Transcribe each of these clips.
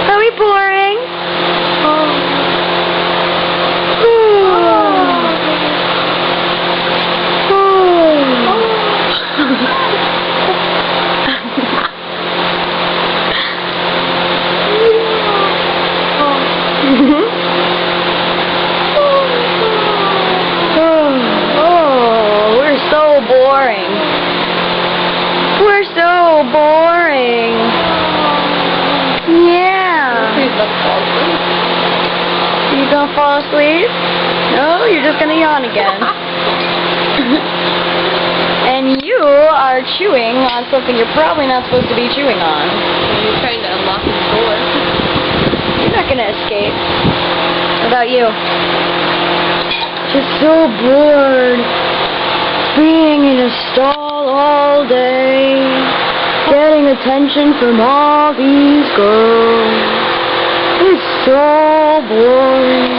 Are we boring? We're so boring. We're so boring. Yeah. Please don't fall asleep. You gonna fall asleep? No, you're just gonna yawn again. And you are chewing on something you're probably not supposed to be chewing on. He's trying to unlock his door. You're not gonna escape. What about you? Just so bored. Being in a stall all day. Getting attention from all these girls. It's so boring.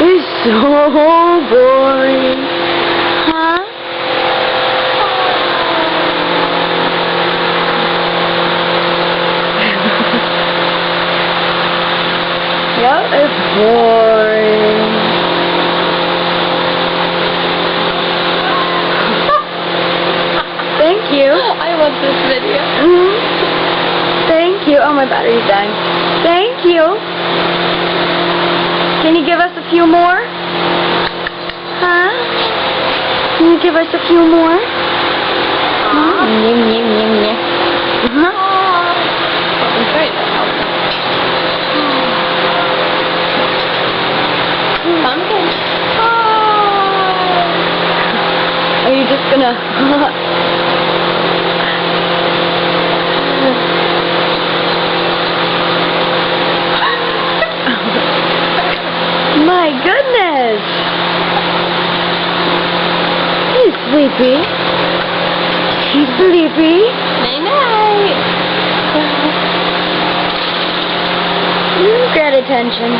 It's so boring. Huh? Yep, it's boring. Thank you. I love this video. Thank you. Oh, my battery's dying. Thank you. Can you give us a few more? Huh? Can you give us a few more? Yum, yum, yum, yum. I'm trying to help him. Pumpkin. Are you just gonna... My goodness! He's sleepy. He's sleepy. Night-night. You get attention.